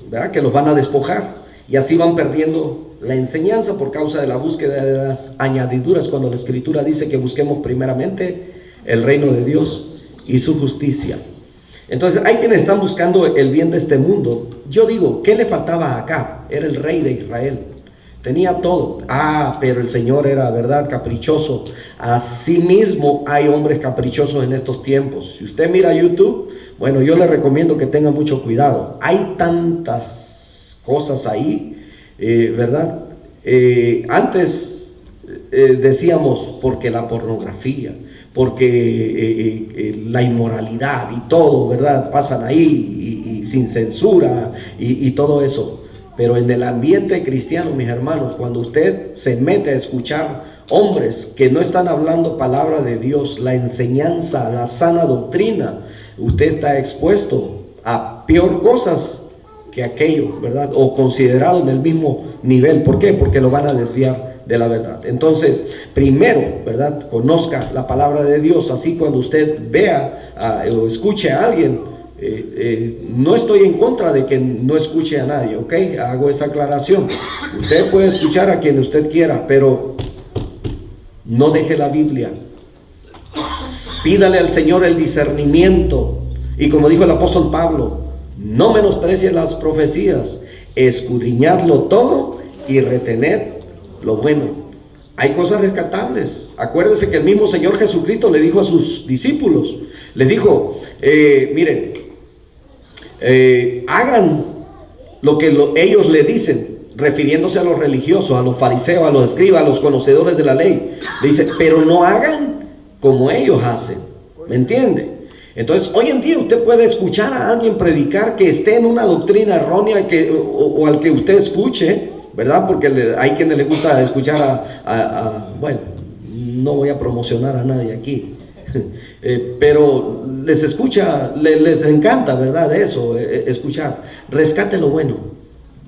¿verdad?, que los van a despojar, y así van perdiendo la enseñanza por causa de la búsqueda de las añadiduras, cuando la Escritura dice que busquemos primeramente el reino de Dios y su justicia. Entonces hay quienes están buscando el bien de este mundo. Yo digo, ¿qué le faltaba acá? Era el rey de Israel. Tenía todo. Pero el Señor era, ¿verdad?, caprichoso. Asimismo hay hombres caprichosos en estos tiempos. Si usted mira YouTube, bueno, yo le recomiendo que tenga mucho cuidado. Hay tantas cosas ahí, ¿verdad? Antes decíamos porque la pornografía, porque la inmoralidad y todo, ¿verdad?, pasan ahí y sin censura y todo eso. Pero en el ambiente cristiano, mis hermanos, cuando usted se mete a escuchar hombres que no están hablando palabra de Dios, la enseñanza, la sana doctrina, usted está expuesto a peor cosas que aquello, ¿verdad? O considerado en el mismo nivel. ¿Por qué? Porque lo van a desviar de la verdad. Entonces, primero, ¿verdad?, conozca la palabra de Dios. Así cuando usted vea o escuche a alguien, No estoy en contra de que no escuche a nadie, ¿ok? Hago esa aclaración. Usted puede escuchar a quien usted quiera, pero no deje la Biblia. Pídale al Señor el discernimiento. Y como dijo el apóstol Pablo, no menosprecie las profecías, escudriñadlo todo y retener lo bueno. Hay cosas rescatables. Acuérdense que el mismo Señor Jesucristo le dijo a sus discípulos, les dijo, miren, hagan lo que ellos le dicen, refiriéndose a los religiosos, a los fariseos, a los escribas, a los conocedores de la ley. Le dice, pero no hagan como ellos hacen. ¿Me entiende? Entonces, hoy en día usted puede escuchar a alguien predicar que esté en una doctrina errónea o al que usted escuche, ¿verdad? Porque hay quienes les gusta escuchar bueno, no voy a promocionar a nadie aquí, pero les escucha, les encanta, ¿verdad? Eso, escuchar. Rescate lo bueno,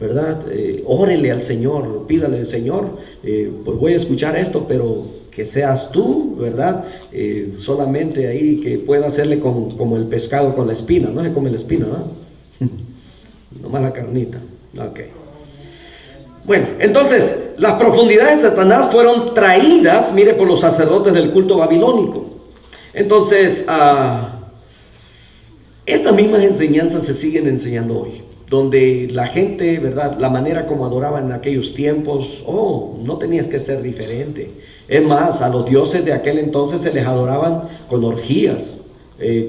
¿verdad? Órele al Señor, pídale al Señor, pues voy a escuchar esto, pero que seas tú, ¿verdad? Solamente ahí que pueda hacerle como el pescado con la espina, no se come la espina, ¿no? Nomás la carnita, ok. Bueno, entonces, las profundidades de Satanás fueron traídas, mire, por los sacerdotes del culto babilónico. Entonces, estas mismas enseñanzas se siguen enseñando hoy, donde la gente, ¿verdad?, la manera como adoraban en aquellos tiempos, no tenías que ser diferente. Es más, a los dioses de aquel entonces se les adoraban con orgías,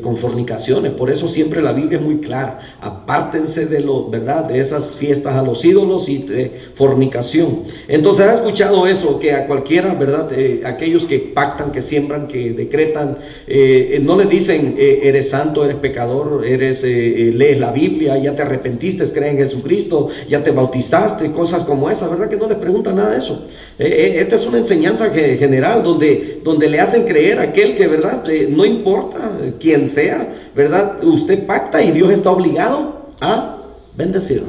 con fornicaciones. Por eso siempre la Biblia es muy clara: apártense de ¿verdad?, de esas fiestas a los ídolos y de fornicación. Entonces, ¿has escuchado eso? Que a cualquiera, ¿verdad?, aquellos que pactan, que siembran, que decretan, no les dicen eres santo, eres pecador, lees la Biblia, ya te arrepentiste, crees en Jesucristo, ya te bautizaste, cosas como esas, ¿verdad? Que no les preguntan nada de eso. Esta es una enseñanza general donde le hacen creer a aquel que, ¿verdad?, no importa quien sea, ¿verdad?, usted pacta y Dios está obligado a bendecirlo.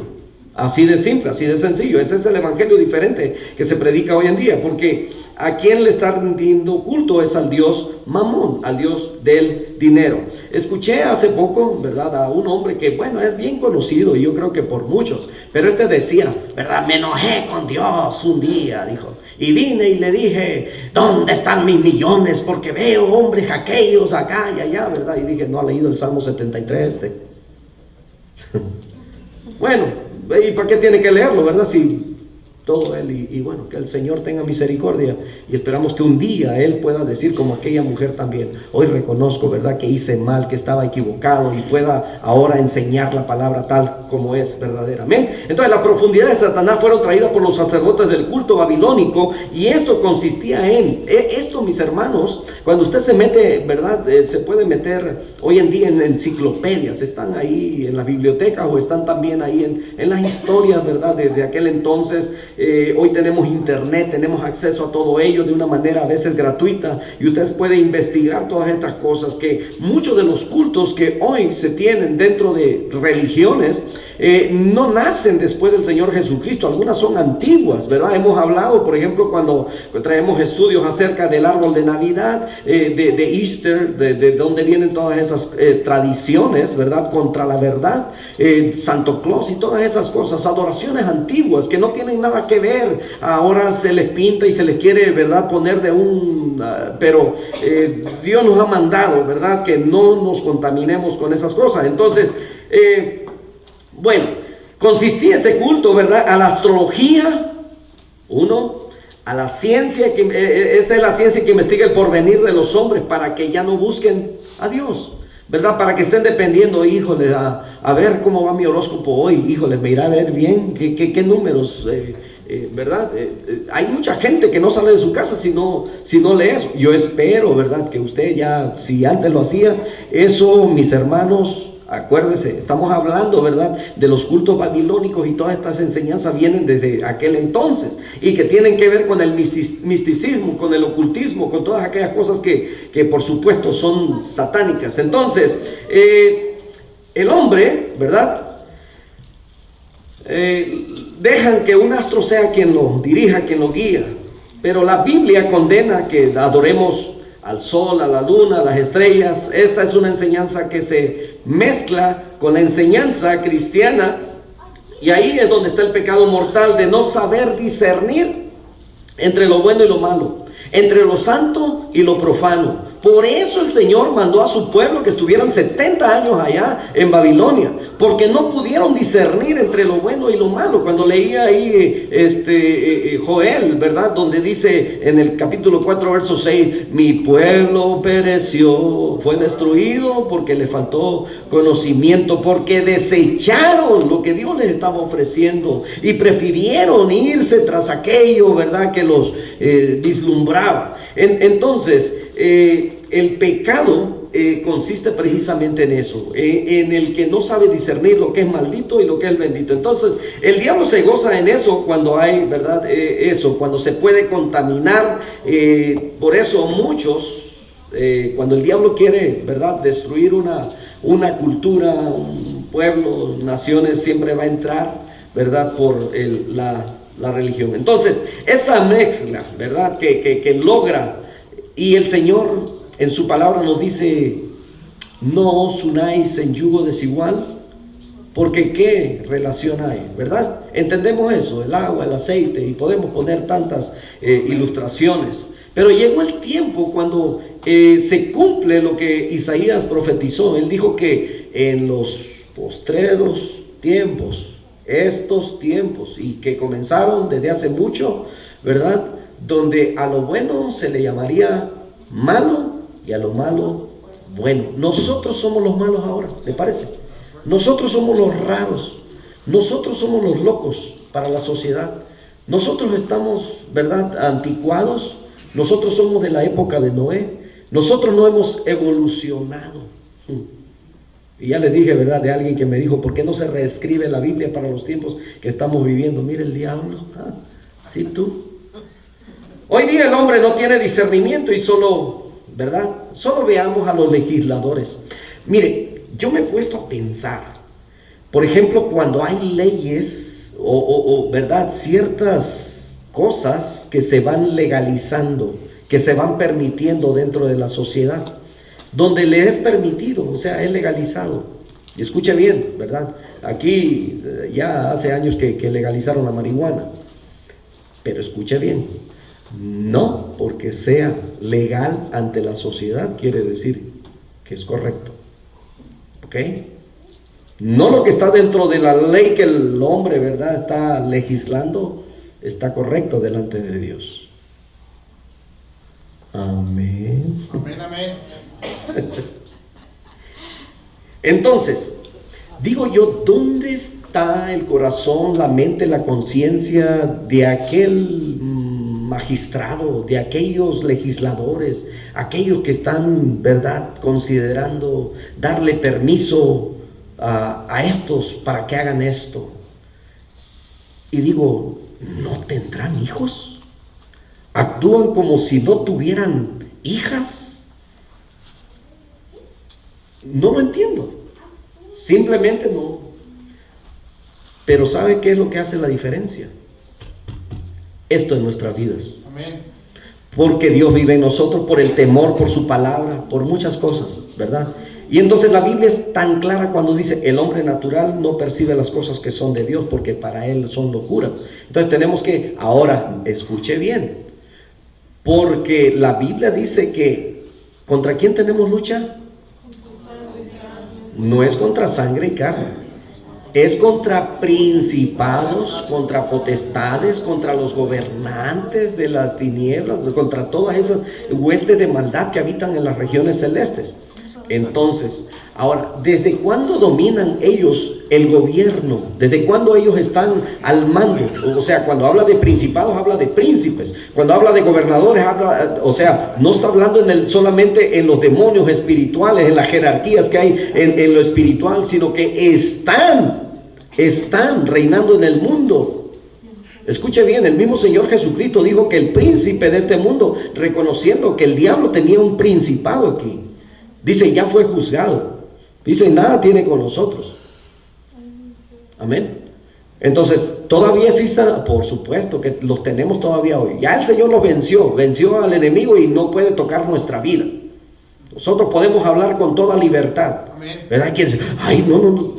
Así de simple, así de sencillo. Ese es el evangelio diferente que se predica hoy en día, porque a quien le está rindiendo culto es al Dios Mamón, al Dios del dinero. Escuché hace poco, ¿verdad?, a un hombre que, bueno, es bien conocido, y yo creo que por muchos, pero este decía, ¿verdad?, me enojé con Dios un día, dijo, y vine y le dije, ¿dónde están mis millones? Porque veo hombres aquellos acá y allá, ¿verdad? Y dije, no ha leído el Salmo 73. Bueno, ¿y para qué tiene que leerlo, verdad? Si todo él, y bueno, que el Señor tenga misericordia, y esperamos que un día él pueda decir como aquella mujer también, hoy reconozco, ¿verdad?, que hice mal, que estaba equivocado, y pueda ahora enseñar la palabra tal como es verdadera. Amén. Entonces, las profundidades de Satanás fueron traídas por los sacerdotes del culto babilónico, y esto consistía en, esto, mis hermanos, cuando usted se mete, ¿verdad?, se puede meter hoy en día en enciclopedias, están ahí en la biblioteca, o están también ahí en las historias, ¿verdad?, de aquel entonces. Hoy tenemos internet, tenemos acceso a todo ello de una manera a veces gratuita, y usted puede investigar todas estas cosas, que muchos de los cultos que hoy se tienen dentro de religiones no nacen después del Señor Jesucristo. Algunas son antiguas, ¿verdad? Hemos hablado, por ejemplo, cuando traemos estudios acerca del árbol de Navidad, de Easter, de dónde vienen todas esas tradiciones, ¿verdad?, contra la verdad, Santo Claus y todas esas cosas, adoraciones antiguas que no tienen nada que ver. Ahora se les pinta y se les quiere, ¿verdad?, poner pero Dios nos ha mandado, ¿verdad?, que no nos contaminemos con esas cosas. Entonces, bueno, consistía ese culto, ¿verdad?, a la astrología, a la ciencia, esta es la ciencia que investiga el porvenir de los hombres para que ya no busquen a Dios, ¿verdad?, para que estén dependiendo, híjole, a ver cómo va mi horóscopo hoy, híjole, me irá a ver bien, qué números, ¿verdad? Hay mucha gente que no sale de su casa si no lee eso. Yo espero, ¿verdad?, que usted ya, si antes lo hacía, eso, mis hermanos, acuérdese, estamos hablando, ¿verdad?, de los cultos babilónicos, y todas estas enseñanzas vienen desde aquel entonces, y que tienen que ver con el misticismo, con el ocultismo, con todas aquellas cosas que por supuesto son satánicas. Entonces, el hombre, ¿verdad?, dejan que un astro sea quien lo dirija, quien lo guía, pero la Biblia condena que adoremos al sol, a la luna, a las estrellas. Esta es una enseñanza que se mezcla con la enseñanza cristiana, y ahí es donde está el pecado mortal de no saber discernir entre lo bueno y lo malo, entre lo santo y lo profano. Por eso el Señor mandó a su pueblo que estuvieran 70 años allá en Babilonia, porque no pudieron discernir entre lo bueno y lo malo. Cuando leía ahí Joel, ¿verdad? Donde dice en el capítulo 4, verso 6, mi pueblo pereció, fue destruido porque le faltó conocimiento, porque desecharon lo que Dios les estaba ofreciendo y prefirieron irse tras aquello, ¿verdad? Que los vislumbraba. Entonces, el pecado consiste precisamente en eso, en el que no sabe discernir lo que es maldito y lo que es bendito. Entonces el diablo se goza en eso cuando hay, ¿verdad? Eso, cuando se puede contaminar. Por eso muchos, cuando el diablo quiere, ¿verdad?, destruir una cultura, un pueblo, naciones, siempre va a entrar, ¿verdad?, por la religión. Entonces esa mezcla, ¿verdad?, que logra. Y el Señor en su palabra nos dice, no os unáis en yugo desigual, porque ¿qué relación hay? ¿Verdad? Entendemos eso, el agua, el aceite, y podemos poner tantas ilustraciones. Pero llegó el tiempo cuando se cumple lo que Isaías profetizó. Él dijo que en los postreros tiempos, estos tiempos, y que comenzaron desde hace mucho, ¿verdad?, donde a lo bueno se le llamaría malo y a lo malo bueno. Nosotros somos los malos ahora, ¿le parece? Nosotros somos los raros, nosotros somos los locos para la sociedad. Nosotros estamos, ¿verdad?, anticuados, nosotros somos de la época de Noé, nosotros no hemos evolucionado. Y ya les dije, ¿verdad?, de alguien que me dijo, ¿por qué no se reescribe la Biblia para los tiempos que estamos viviendo? Mire el diablo, ¿sí tú? Hoy día el hombre no tiene discernimiento y solo, ¿verdad?, solo veamos a los legisladores. Mire, yo me he puesto a pensar, por ejemplo, cuando hay leyes ¿verdad?, ciertas cosas que se van legalizando, que se van permitiendo dentro de la sociedad, donde le es permitido, o sea, es legalizado. Y escuche bien, ¿verdad? Aquí ya hace años que legalizaron la marihuana, pero escuche bien. No porque sea legal ante la sociedad quiere decir que es correcto, ¿ok? No lo que está dentro de la ley que el hombre, ¿verdad?, está legislando está correcto delante de Dios. Amén. Amén, amén. Entonces, digo yo, ¿dónde está el corazón, la mente, la conciencia de aquel magistrado, de aquellos legisladores, aquellos que están, ¿verdad?, considerando darle permiso a estos para que hagan esto? Y digo, ¿no tendrán hijos? ¿Actúan como si no tuvieran hijas? No lo entiendo, simplemente no. Pero ¿sabe qué es lo que hace la diferencia? Esto en nuestras vidas. Amén. Porque Dios vive en nosotros por el temor, por su palabra, por muchas cosas, ¿verdad? Y entonces la Biblia es tan clara cuando dice, el hombre natural no percibe las cosas que son de Dios porque para él son locura. Entonces tenemos que, ahora, escuche bien, porque la Biblia dice que, ¿contra quién tenemos lucha? No es contra sangre y carne. Es contra principados, contra potestades, contra los gobernantes de las tinieblas, contra todas esas huestes de maldad que habitan en las regiones celestes. Entonces, ahora, ¿desde cuándo dominan ellos el gobierno? ¿Desde cuándo ellos están al mando? O sea, cuando habla de principados, habla de príncipes. Cuando habla de gobernadores, habla, o sea, no está hablando solamente en los demonios espirituales, en las jerarquías que hay en lo espiritual, sino que están reinando en el mundo. Escuche bien, el mismo Señor Jesucristo dijo que el príncipe de este mundo, reconociendo que el diablo tenía un principado aquí, dice, ya fue juzgado. Dice, nada tiene con nosotros. Amén. Entonces, todavía existen, por supuesto que los tenemos todavía hoy. Ya el Señor los venció al enemigo y no puede tocar nuestra vida. Nosotros podemos hablar con toda libertad. Amén. ¿Verdad? Hay quien dice, ay, no.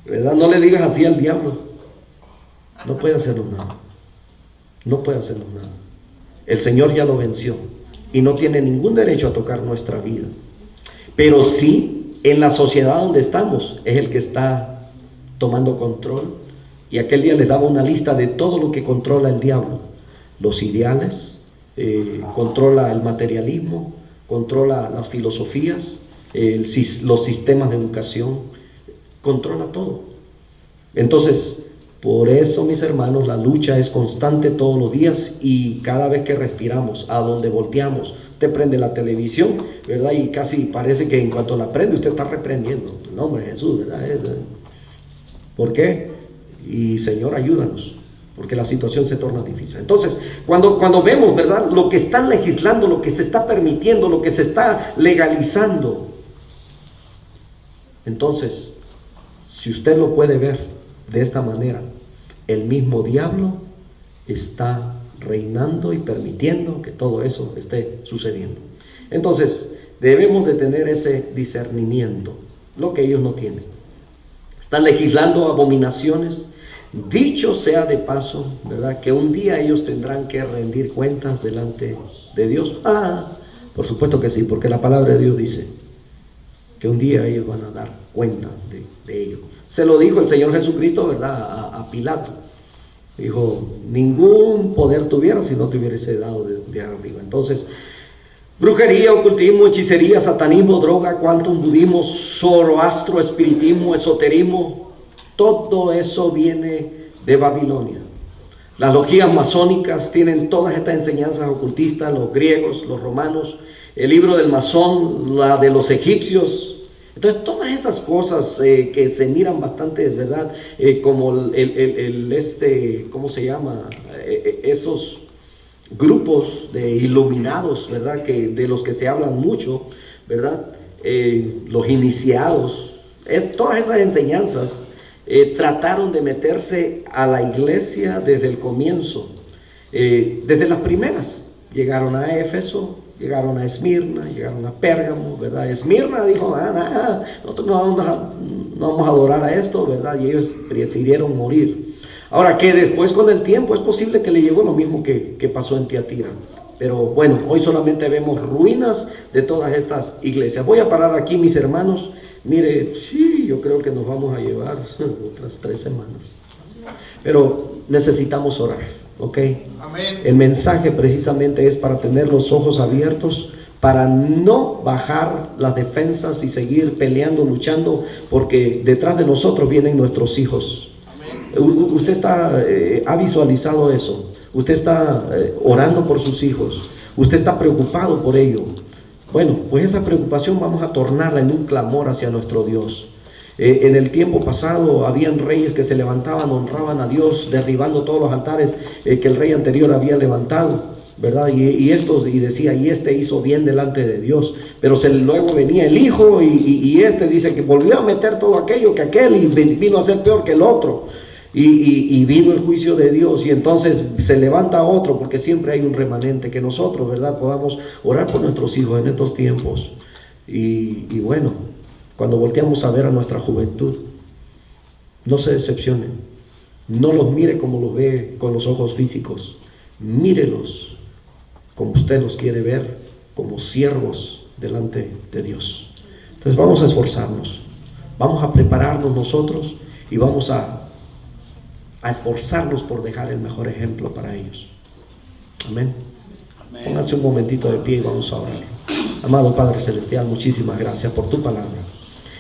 ¿Verdad? No le digas así al diablo. No puede hacernos nada. No puede hacernos nada. El Señor ya lo venció y no tiene ningún derecho a tocar nuestra vida. Pero sí, en la sociedad donde estamos, es el que está tomando control. Y aquel día les daba una lista de todo lo que controla el diablo. Los ideales, controla el materialismo, controla las filosofías, los sistemas de educación, controla todo. Entonces, por eso, mis hermanos, la lucha es constante todos los días y cada vez que respiramos, a donde volteamos, usted prende la televisión, ¿verdad? Y casi parece que en cuanto la prende, usted está reprendiendo el nombre de Jesús, ¿verdad? ¿Por qué? Y Señor, ayúdanos, porque la situación se torna difícil. Entonces, cuando vemos, ¿verdad?, lo que están legislando, lo que se está permitiendo, lo que se está legalizando, entonces, si usted lo puede ver de esta manera, el mismo diablo está reinando y permitiendo que todo eso esté sucediendo. Entonces, debemos de tener ese discernimiento, lo que ellos no tienen. Están legislando abominaciones. Dicho sea de paso, ¿verdad?, que un día ellos tendrán que rendir cuentas delante de Dios. Por supuesto que sí, porque la palabra de Dios dice que un día ellos van a dar cuenta de ello. Se lo dijo el Señor Jesucristo, ¿verdad?, a Pilato. Dijo, ningún poder tuviera si no te hubiese dado de arriba. Entonces, brujería, ocultismo, hechicería, satanismo, droga, quantum, budismo, zoroastro, espiritismo, esoterismo, todo eso viene de Babilonia. Las logias masónicas tienen todas estas enseñanzas ocultistas, los griegos, los romanos, el libro del masón, la de los egipcios. Entonces, todas esas cosas que se miran bastante, ¿verdad? Como ¿cómo se llama? Esos grupos de iluminados, ¿verdad?, de los que se hablan mucho, ¿verdad? Los iniciados, todas esas enseñanzas trataron de meterse a la iglesia desde el comienzo, desde las primeras. Llegaron a Éfeso, llegaron a Esmirna, llegaron a Pérgamo, ¿verdad? Esmirna dijo, nosotros no vamos a adorar a esto, ¿verdad? Y ellos prefirieron morir. Ahora, que después con el tiempo es posible que le llegó lo mismo que pasó en Tiatira. Pero bueno, hoy solamente vemos ruinas de todas estas iglesias. Voy a parar aquí, mis hermanos. Mire, sí, yo creo que nos vamos a llevar otras 3 semanas. Pero necesitamos orar, ¿ok? Amén. El mensaje precisamente es para tener los ojos abiertos, para no bajar las defensas y seguir peleando, luchando, porque detrás de nosotros vienen nuestros hijos. Usted ha visualizado eso. Usted está orando por sus hijos. Usted está preocupado por ello. Bueno, pues esa preocupación vamos a tornarla en un clamor hacia nuestro Dios. En el tiempo pasado habían reyes que se levantaban, honraban a Dios, derribando todos los altares que el rey anterior había levantado, ¿verdad? Y decía, y este hizo bien delante de Dios. Pero luego venía el hijo y este dice que volvió a meter todo aquello que aquel y vino a ser peor que el otro. Y vino el juicio de Dios, y entonces se levanta otro, porque siempre hay un remanente. Que nosotros, ¿verdad?, podamos orar por nuestros hijos en estos tiempos. Y bueno, cuando volteamos a ver a nuestra juventud, no se decepcionen, no los mire como los ve con los ojos físicos, mírelos como usted los quiere ver, como siervos delante de Dios. Entonces vamos a esforzarnos, vamos a prepararnos nosotros y vamos a esforzarnos por dejar el mejor ejemplo para ellos. Amén. Pónganse un momentito de pie y vamos a orar. Amado Padre Celestial, muchísimas gracias por tu palabra.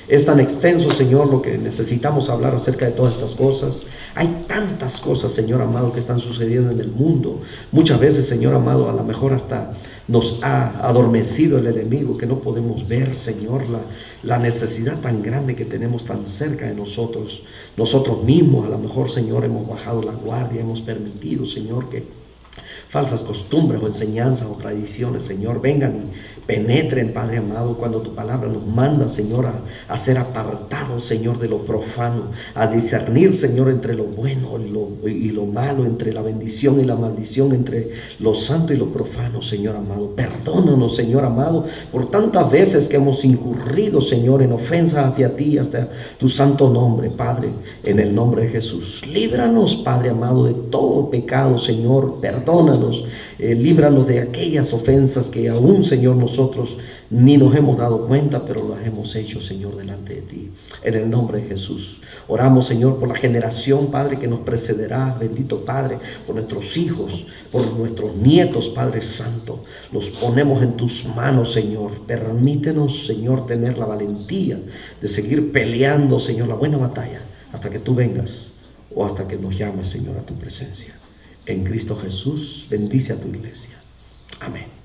Es tan extenso, Señor, lo que necesitamos hablar acerca de todas estas cosas. Hay tantas cosas, Señor amado, que están sucediendo en el mundo. Muchas veces, Señor amado, a lo mejor hasta nos ha adormecido el enemigo, que no podemos ver, Señor, la necesidad tan grande que tenemos tan cerca de nosotros. Nosotros mismos, a lo mejor, Señor, hemos bajado la guardia, hemos permitido, Señor, que falsas costumbres o enseñanzas o tradiciones, Señor, vengan y penetren, Padre amado, cuando tu palabra nos manda, Señor, a ser apartados, Señor, de lo profano, a discernir, Señor, entre lo bueno y lo malo, entre la bendición y la maldición, entre lo santo y lo profano, Señor amado. Perdónanos, Señor amado, por tantas veces que hemos incurrido, Señor, en ofensas hacia ti, hasta tu santo nombre, Padre, en el nombre de Jesús. Líbranos, Padre amado, de todo pecado, Señor. Perdónanos, líbranos de aquellas ofensas que aún, Señor, nosotros ni nos hemos dado cuenta, pero las hemos hecho, Señor, delante de ti. En el nombre de Jesús. Oramos, Señor, por la generación, Padre, que nos precederá. Bendito Padre, por nuestros hijos, por nuestros nietos, Padre Santo. Los ponemos en tus manos, Señor. Permítenos, Señor, tener la valentía de seguir peleando, Señor, la buena batalla, hasta que tú vengas o hasta que nos llames, Señor, a tu presencia. En Cristo Jesús, bendice a tu iglesia. Amén.